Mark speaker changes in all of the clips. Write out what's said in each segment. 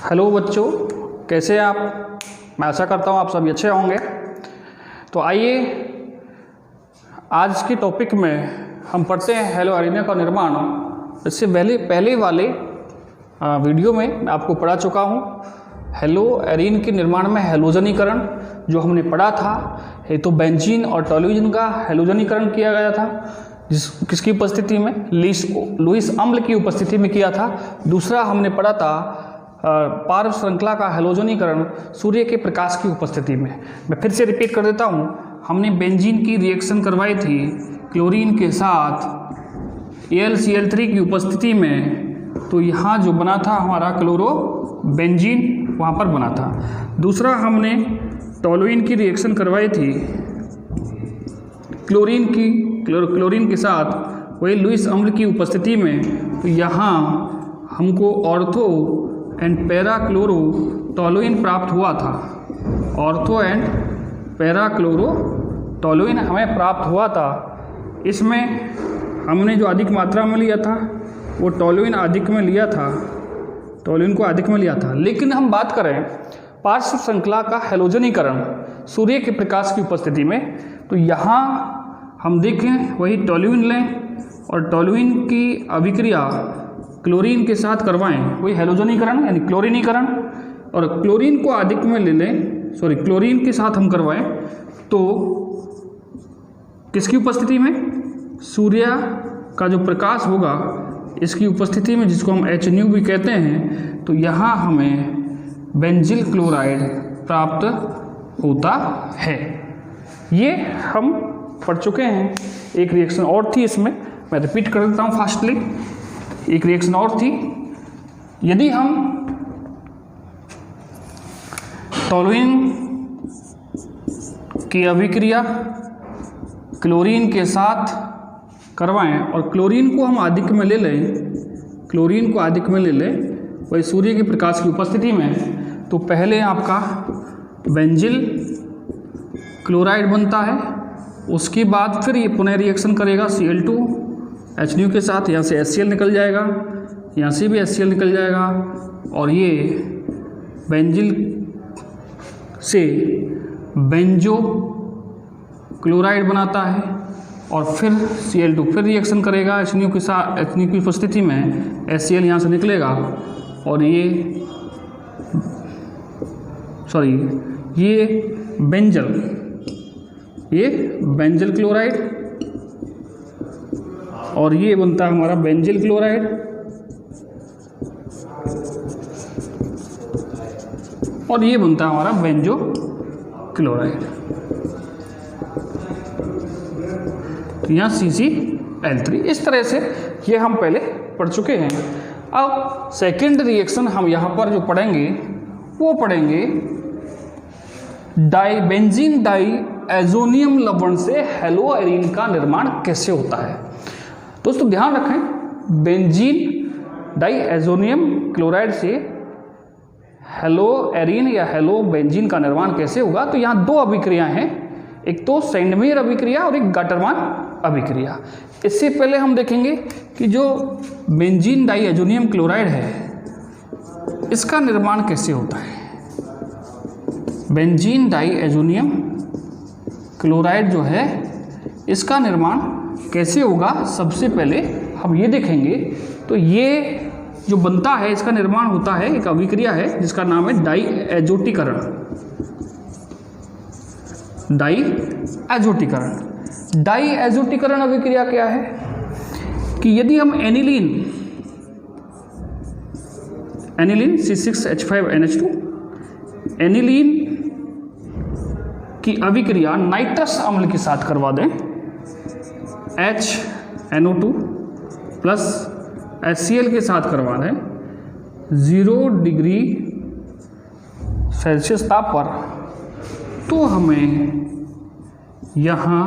Speaker 1: Hello बच्चों, कैसे हैं आप? मैं आशा करता हूँ आप सभी अच्छे होंगे। तो आइए आज के टॉपिक में हम पढ़ते हैं हेलो एरीन का निर्माण। इससे पहले वाले वीडियो में मैं आपको पढ़ा चुका हूँ हेलो एरीन के निर्माण में हेलोजनीकरण जो हमने पढ़ा था। तो बेंजीन और टोल्यूइन का हेलोजनीकरण किया गया था, किसकी उपस्थिति में? लुईस अम्ल की उपस्थिति में किया था। दूसरा हमने पढ़ा था पार्व श्रृंखला का हेलोजनीकरण सूर्य के प्रकाश की उपस्थिति में। मैं फिर से रिपीट कर देता हूँ, हमने बेंजीन की रिएक्शन करवाई थी क्लोरीन के साथ AlCl3 की उपस्थिति में। तो यहाँ जो बना था हमारा क्लोरो बेंजीन वहाँ पर बना था। दूसरा हमने टोल्यूइन की रिएक्शन करवाई थी क्लोरीन के साथ वही लुईस अम्ल की उपस्थिति में। तो यहाँ हमको ortho and para chloro toluene प्राप्त हुआ था। Ortho and para chloro toluene हमें प्राप्त हुआ था। इसमें हमने जो अधिक मात्रा में लिया था वो टोल्यूइन अधिक में लिया था, टोल्यूइन को अधिक में लिया था। लेकिन हम बात करें पार्श्व श्रृंखला का हेलोजनीकरण सूर्य के प्रकाश की उपस्थिति में, तो यहाँ हम देखें वही टोल्यूइन लें और टोल्यूइन की अभिक्रिया क्लोरीन के साथ करवाएं, वही हेलोजनीकरण यानी क्लोरीनीकरण। और क्लोरीन को अधिक में ले लें, क्लोरीन के साथ हम करवाएं तो किसकी उपस्थिति में? सूर्य का जो प्रकाश होगा इसकी उपस्थिति में, जिसको हम HNU भी कहते हैं। तो यहाँ हमें बेंजिल क्लोराइड प्राप्त होता है। ये हम पढ़ चुके हैं। एक रिएक्शन और थी इसमें, मैं रिपीट कर देता हूँ फास्टली। एक रिएक्शन और थी, यदि हम टोल्यूइन की अभिक्रिया क्लोरीन के साथ करवाएं और क्लोरीन को हम अधिक में ले लें, क्लोरीन को अधिक में ले लें वही सूर्य के प्रकाश की उपस्थिति में, तो पहले आपका बेंजिल क्लोराइड बनता है। उसके बाद फिर ये पुनः रिएक्शन करेगा Cl2 HNU के साथ, यहाँ से HCl निकल जाएगा, यहाँ से भी HCl निकल जाएगा और ये बेंजिल से बेंजो क्लोराइड बनाता है। और फिर Cl2 फिर रिएक्शन करेगा HNU के साथ, HNU की उपस्थिति में HCl यहाँ से निकलेगा और ये बेंजल क्लोराइड और ये बनता है हमारा बेंजिल क्लोराइड। और ये बनता है हमारा बेंजो क्लोराइड। तो यहाँ CCl3। इस तरह से ये हम पहले पढ़ चुके हैं। अब सेकेंड रिएक्शन हम यहाँ पर जो पढ़ेंगे वो पढ़ेंगे बेंजीन डाईएजोनियम लवण से हेलो एरीन का निर्माण कैसे होता है। दोस्तों ध्यान रखें, बेंजीन डाईएजोनियम क्लोराइड से हेलो एरीन या हेलो बेंजीन का निर्माण कैसे होगा। तो यहाँ दो अभिक्रियाएं हैं, एक तो सेंडमेयर अभिक्रिया और एक गाटरमान अभिक्रिया। इससे पहले हम देखेंगे कि जो बेंजीन डाईएजोनियम क्लोराइड है इसका निर्माण कैसे होता है। बेंजीन डाईएजोनियम क्लोराइड जो है इसका निर्माण कैसे होगा, सबसे पहले हम ये देखेंगे। तो ये जो बनता है इसका निर्माण होता है, एक अभिक्रिया है जिसका नाम है डाईएजोटीकरण। डाईएजोटीकरण अभिक्रिया क्या है कि यदि हम एनिलीन C6H5NH2 एनिलीन की अभिक्रिया नाइट्रस अम्ल के साथ करवा दें, HNO2 प्लस HCl के साथ करवा दें 0 डिग्री सेल्सियस ताप पर, तो हमें यहाँ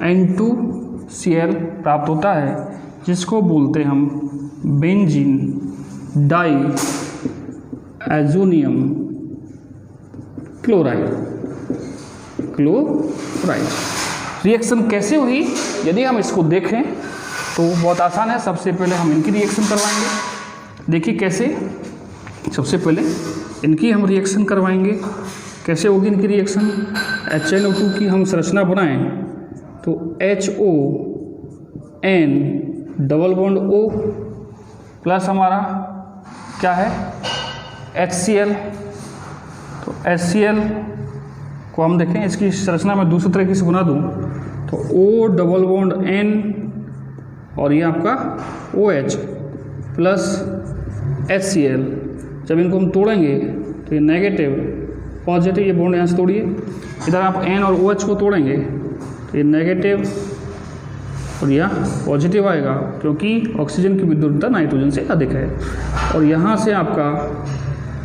Speaker 1: N2Cl प्राप्त होता है, जिसको बोलते हम बेंजीन डाईएजोनियम क्लोराइड। रिएक्शन कैसे हुई यदि हम इसको देखें तो बहुत आसान है। सबसे पहले हम इनकी रिएक्शन करवाएंगे। देखिए कैसे, सबसे पहले इनकी हम रिएक्शन करवाएंगे। कैसे होगी इनकी रिएक्शन? HNO2 की हम संरचना बनाएं तो HON double bond O plus हमारा क्या है HCl। तो HCl को हम देखें, इसकी संरचना में दूसरे तरीके से बना दूं तो O डबल बॉन्ड N और ये आपका OH प्लस HCl। जब इनको हम तोड़ेंगे तो ये नेगेटिव पॉजिटिव, ये बॉन्ड यहाँ से तोड़िए, इधर आप N और OH को तोड़ेंगे तो ये नेगेटिव और यह पॉजिटिव आएगा, क्योंकि ऑक्सीजन की विद्युतता नाइट्रोजन से अधिक है। और यहाँ से आपका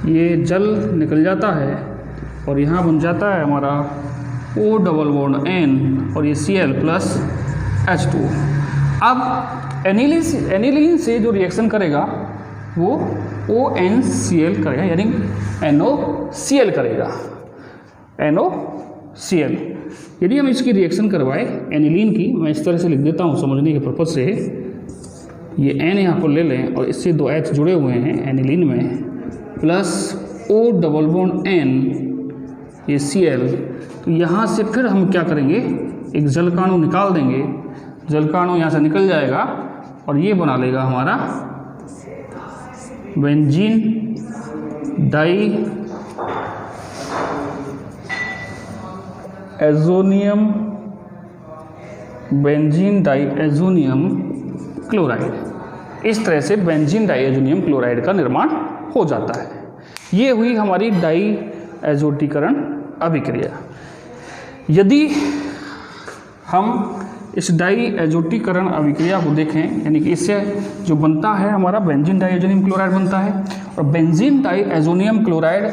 Speaker 1: ये जल निकल जाता है और यहाँ बन जाता है हमारा O डबल बॉन्ड N और ये Cl प्लस H2। अब एनिलीन से जो रिएक्शन करेगा वो ONCl करेगा, यानी NOCl करेगा, NOCl। यदि हम इसकी रिएक्शन करवाएं एनिलीन की, मैं इस तरह से लिख देता हूँ समझने के पर्पज से, ये N यहाँ पर ले लें और इससे 2 H जुड़े हुए हैं एनिलीन में, plus O double bond N ये Cl। तो यहाँ से फिर हम क्या करेंगे, एक जलकाणु निकाल देंगे, जलकाणु यहाँ से निकल जाएगा और ये बना लेगा हमारा benzene diazonium, benzene diazonium chloride. इस तरह से बेंजीन डाई एजोनियम क्लोराइड का निर्माण हो जाता है। ये हुई हमारी डाई एजोटीकरण अभिक्रिया। यदि हम इस डाई एजोटीकरण अभिक्रिया को देखें, यानी कि इससे जो बनता है हमारा बेंजीन डाई एजोनियम क्लोराइड बनता है, और बेंजीन डाई एजोनियम क्लोराइड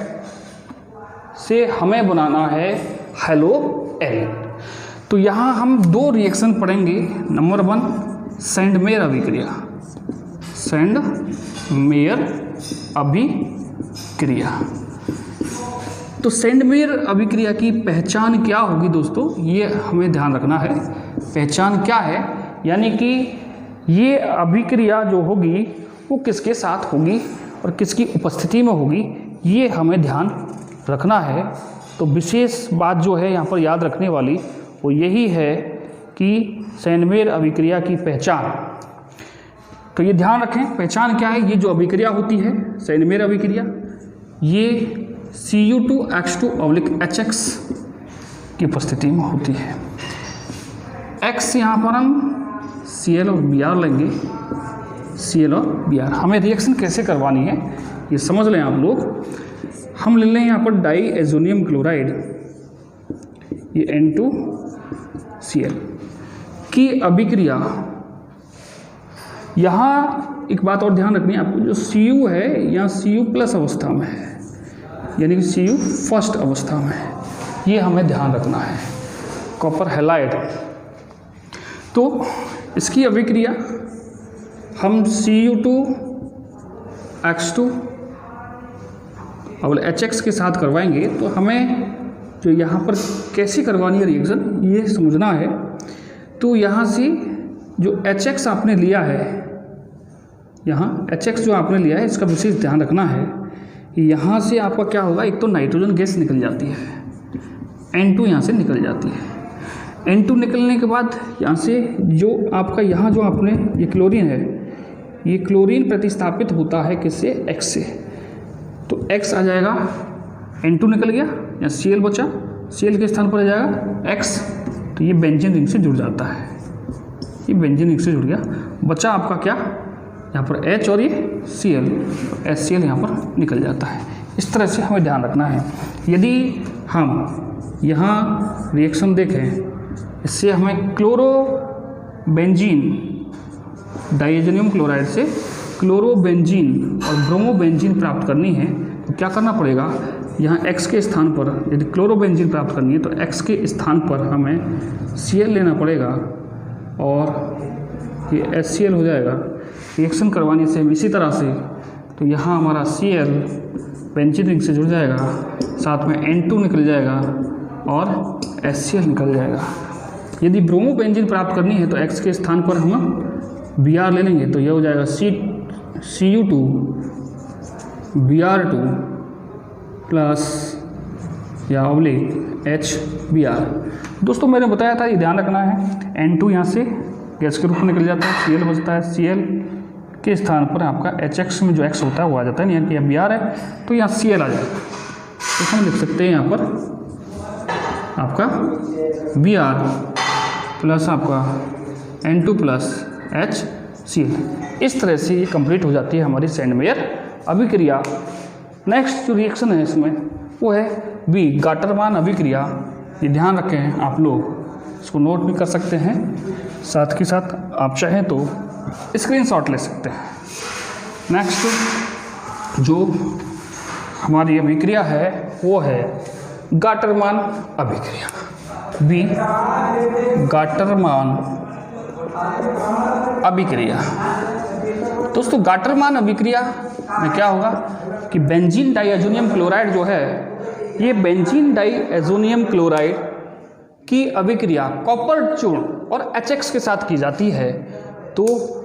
Speaker 1: से हमें बनाना है हेलोएरिन। तो यहाँ हम 2 रिएक्शन पढ़ेंगे। नंबर 1 सैंडमेयर अभिक्रिया, सैंडमेयर अभिक्रिया। तो सैंडमेयर अभिक्रिया की पहचान क्या होगी दोस्तों, ये हमें ध्यान रखना है। पहचान क्या है, यानी कि ये अभिक्रिया जो होगी वो किसके साथ होगी और किसकी उपस्थिति में होगी, ये हमें ध्यान रखना है। तो विशेष बात जो है यहाँ पर याद रखने वाली वो यही है कि सैंडमेयर अभिक्रिया की पहचान। तो ये ध्यान रखें, पहचान क्या है। ये जो अभिक्रिया होती है सैंडमेयर अभिक्रिया, ये Cu2H2(HX) की उपस्थिति में होती है। X यहाँ पर हम Cl और Br लेंगे, Cl और Br। हमें रिएक्शन कैसे करवानी है ये समझ लें आप लोग। हम ले लें यहाँ पर डाई एजोनियम क्लोराइड, ये N2Cl की अभिक्रिया। यहाँ एक बात और ध्यान रखनी है आपको, जो Cu है यहाँ Cu प्लस अवस्था में है, यानी कि Cu फर्स्ट अवस्था में है, ये हमें ध्यान रखना है। कॉपर हैलाइड, तो इसकी अभिक्रिया हम Cu2H2 और HX के साथ करवाएंगे। तो हमें जो यहाँ पर कैसी करवानी है रिएक्शन ये समझना है। तो यहाँ से जो HX आपने लिया है, यहाँ HX जो आपने लिया है इसका विशेष ध्यान रखना है। यहाँ से आपका क्या होगा, एक तो नाइट्रोजन गैस निकल जाती है, N2 यहाँ से निकल जाती है। N2 निकलने के बाद यहाँ से जो आपका यहाँ जो आपने ये क्लोरीन है, ये क्लोरीन प्रतिस्थापित होता है किससे, X से। तो X आ जाएगा, N2 निकल गया, यहाँ Cl बचा, Cl के स्थान पर आ जाएगा X। तो ये बेंजीन रिंग से जुड़ जाता है, ये बेंजीन रिंग से जुड़ गया। बचा आपका क्या, यहाँ पर H और ये Cl, HCl यहाँ पर निकल जाता है। इस तरह से हमें ध्यान रखना है। यदि हम यहाँ रिएक्शन देखें, इससे हमें क्लोरोबेंजीन डाइएजोनियम क्लोराइड से क्लोरोबेंजीन और ब्रोमोबेंजीन प्राप्त करनी है, तो क्या करना पड़ेगा, यहाँ X के स्थान पर यदि क्लोरोबेंजीन प्राप्त करनी है तो X के स्थान पर हमें Cl लेना पड़ेगा और ये HCl हो जाएगा। रिएक्शन करवाने से इसी तरह से, तो यहाँ हमारा Cl बेंजीन रिंग से जुड़ जाएगा, साथ में N2 निकल जाएगा और HCl निकल जाएगा। यदि ब्रोमोबेंजीन प्राप्त करनी है तो X के स्थान पर हम Br ले लेंगे, तो यह हो जाएगा Cu2 Br2 प्लस या ऑब्लिक HBr। दोस्तों मैंने बताया था, ये ध्यान रखना है, N2 यहाँ से गैस के रूप में निकल जाता है, Cl बचता है, Cl के स्थान पर आपका HX में जो X होता है वो आ जाता है, यानी कि Br है तो यहाँ Cl आ जाएगा। तो हम लिख सकते हैं यहाँ पर आपका Br प्लस आपका N2 प्लस HCl। इस तरह से ये कंप्लीट हो जाती है हमारी सैंडमेयर अभिक्रिया। नेक्स्ट जो रिएक्शन है इसमें वो है बी, गाटरमान अभिक्रिया। ये ध्यान रखें आप लोग, इसको नोट भी कर सकते हैं, साथ के साथ आप चाहें तो स्क्रीनशॉट ले सकते हैं। नेक्स्ट जो हमारी अभिक्रिया है वो है गाटरमान अभिक्रिया। बी, गाटरमान अभिक्रिया। दोस्तों गाटरमान अभिक्रिया में क्या होगा कि बेंजीन डाइएजोनियम क्लोराइड जो है, ये बेंजीन डाइएजोनियम क्लोराइड की अभिक्रिया कॉपर चूर्ण और HX के साथ की जाती है तो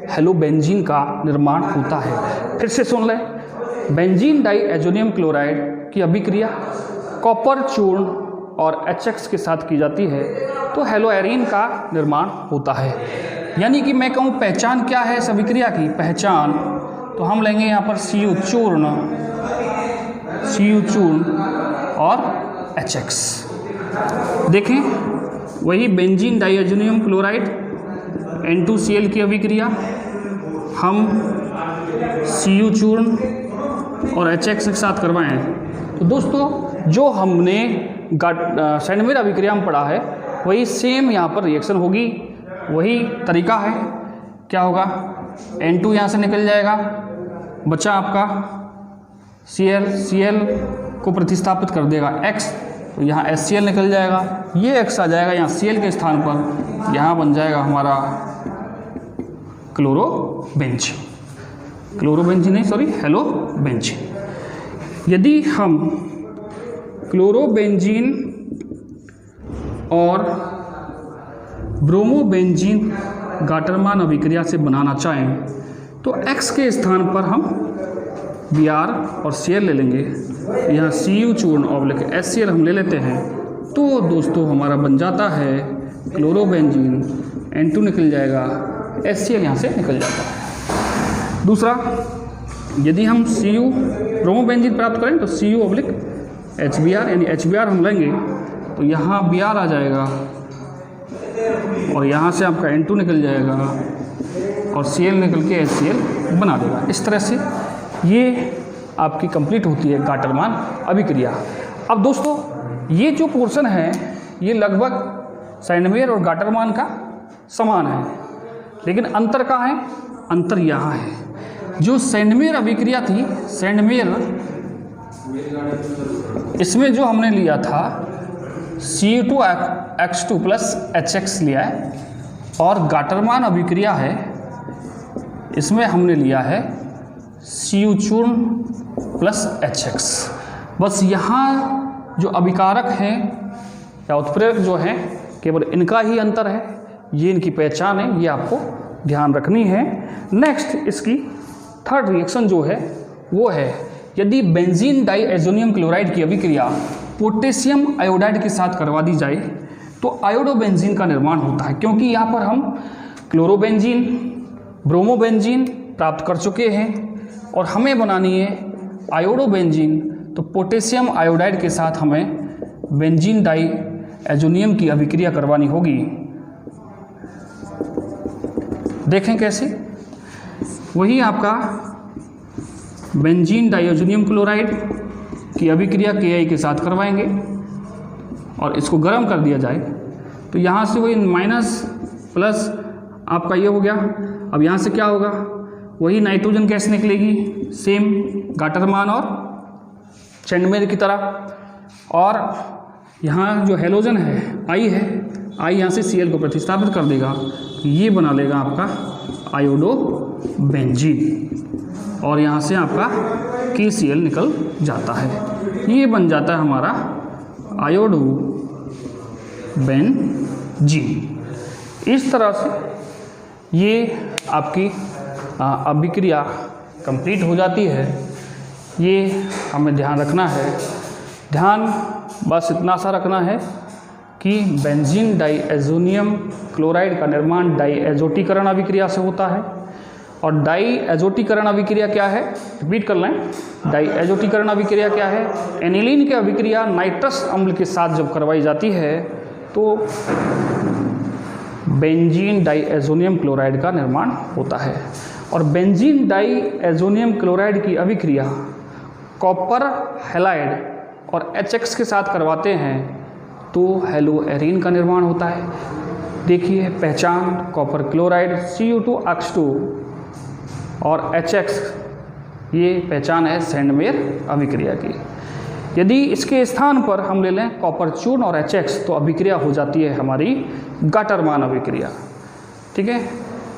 Speaker 1: हेलोबेंजीन का निर्माण होता है। फिर से सुन लें, बेंजीन डाइएजोनियम क्लोराइड की अभिक्रिया कॉपर चूर्ण और HX के साथ की जाती है तो हेलोएरीन का निर्माण होता है। यानी कि मैं कहूँ पहचान क्या है इस अभिक्रिया की, पहचान तो हम लेंगे यहाँ पर Cu चूर्ण और HX। देखें वही बेंजीन डाइएजोनियम क्लोराइड N2Cl की अभिक्रिया, हम Cu चूर्ण और HX के साथ करवाएं तो दोस्तों जो हमने सैंडमेयर अभिक्रिया में पढ़ा है वही सेम यहाँ पर रिएक्शन होगी, वही तरीका है। क्या होगा, N2 यहाँ से निकल जाएगा, बचा आपका Cl को प्रतिस्थापित कर देगा X, तो यहाँ HCl निकल जाएगा, ये X आ जाएगा यहाँ Cl के स्थान पर, यहाँ बन जाएगा हमारा क्लोरोबेंजीन नहीं सॉरी हेलोबेंजीन। यदि हम क्लोरोबेंजीन और ब्रोमोबेंजीन गाटरमान अभिक्रिया से बनाना चाहें तो X के स्थान पर हम Br और Cl ले लेंगे, यहाँ Cu चूर्ण ऑब्लिक HCl हम ले लेते हैं तो दोस्तों हमारा बन जाता है क्लोरोबेंजीन, N2 निकल जाएगा, HCl यहाँ से निकल जाता है। दूसरा, यदि हम Cu ब्रोमोबेंजीन प्राप्त करें तो Cu ऑब्लिक HBr, यानी HBr हम लेंगे तो यहाँ Br आ जाएगा और यहाँ से आपका N2 निकल जाएगा और Cl निकल के HCl बना देगा। इस तरह से ये आपकी कंप्लीट होती है गाटरमान अभिक्रिया। अब दोस्तों ये जो पोर्शन है ये लगभग सैंडमेयर और गाटरमान का समान है, लेकिन अंतर कहाँ है, अंतर यहाँ है। जो सैंडमेयर अभिक्रिया थी, सैंडमेयर इसमें जो हमने लिया था Cu2X2 प्लस HX लिया है, और गाटरमान अभिक्रिया है इसमें हमने लिया है Cu चूर्ण प्लस HX। बस यहाँ जो अभिकारक हैं या उत्प्रेरक जो हैं केवल इनका ही अंतर है, ये इनकी पहचान है, ये आपको ध्यान रखनी है। नेक्स्ट इसकी थर्ड रिएक्शन जो है वो है यदि बेंजीन डाइएजोनियम क्लोराइड की अभिक्रिया पोटेशियम आयोडाइड के साथ करवा दी जाए तो आयोडोबेंजीन का निर्माण होता है। क्योंकि यहाँ पर हम क्लोरोबेंजीन, ब्रोमोबेंजीन प्राप्त कर चुके हैं और हमें बनानी है आयोडोबेंजीन, तो पोटेशियम आयोडाइड के साथ हमें बेंजीन डाइएजोनियम की अभिक्रिया करवानी होगी। देखें कैसे, वही आपका बेंजीन डाइएजोनियम क्लोराइड की अभिक्रिया Ki के साथ करवाएंगे और इसको गर्म कर दिया जाए तो यहाँ से वही माइनस प्लस आपका ये हो गया। अब यहाँ से क्या होगा, वही नाइट्रोजन गैस निकलेगी सेम गाटरमान और सैंडमेयर की तरह, और यहाँ जो हेलोजन है I है, I यहाँ से Cl को प्रतिस्थापित कर देगा, ये बना लेगा आपका आयोडोबेंजीन और यहाँ से आपका KCl निकल जाता है। ये बन जाता है हमारा आयोडोबेंजीन। इस तरह से ये आपकी अभिक्रिया कंप्लीट हो जाती है। ये हमें ध्यान रखना है। ध्यान बस इतना सा रखना है कि बेंजीन डाईएज़ोनियम क्लोराइड का निर्माण डाईएज़ोटीकरण अभिक्रिया से होता है। और डाईएज़ोटीकरण अभिक्रिया क्या है, रिपीट कर लें, डाईएज़ोटीकरण अभिक्रिया क्या है? एनिलीन की अभिक्रिया नाइट्रस अम्ल के साथ जब करवाई जाती है तो बेंजीन डाईएज़ोनियम क्लोराइड का निर्माण होता है। और बेंजीन डाईएज़ोनियम क्लोराइड की अभिक्रिया कॉपर हैलाइड और HX के साथ करवाते हैं तो हेलोएरीन का निर्माण होता है। देखिए पहचान, कॉपर क्लोराइड Cu2H2 और HX, ये पहचान है सैंडमेयर अभिक्रिया की। यदि इसके स्थान पर हम ले लें कॉपर चूर्ण और HX तो अभिक्रिया हो जाती है हमारी गाटरमान अभिक्रिया। ठीक है,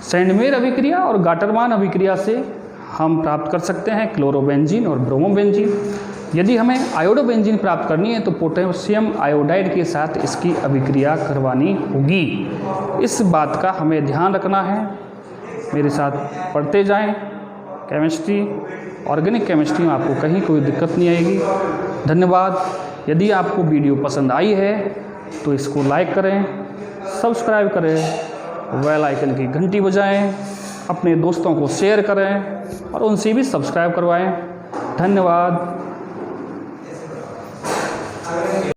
Speaker 1: सैंडमेयर अभिक्रिया और गाटरमान अभिक्रिया से हम प्राप्त कर सकते हैं क्लोरोबेंजीन और ब्रोमोबेंजीन। यदि हमें आयोडोबेंजीन प्राप्त करनी है तो पोटेशियम आयोडाइड के साथ इसकी अभिक्रिया करवानी होगी। इस बात का हमें ध्यान रखना है। मेरे साथ पढ़ते जाएं। केमिस्ट्री, ऑर्गेनिक केमिस्ट्री में आपको कहीं कोई दिक्कत नहीं आएगी। धन्यवाद। यदि आपको वीडियो पसंद आई है तो इसको लाइक करें, सब्सक्राइब करें, बेल आइकन की घंटी बजाएं, अपने दोस्तों को शेयर करें और उनसे भी सब्सक्राइब करवाएं। धन्यवाद।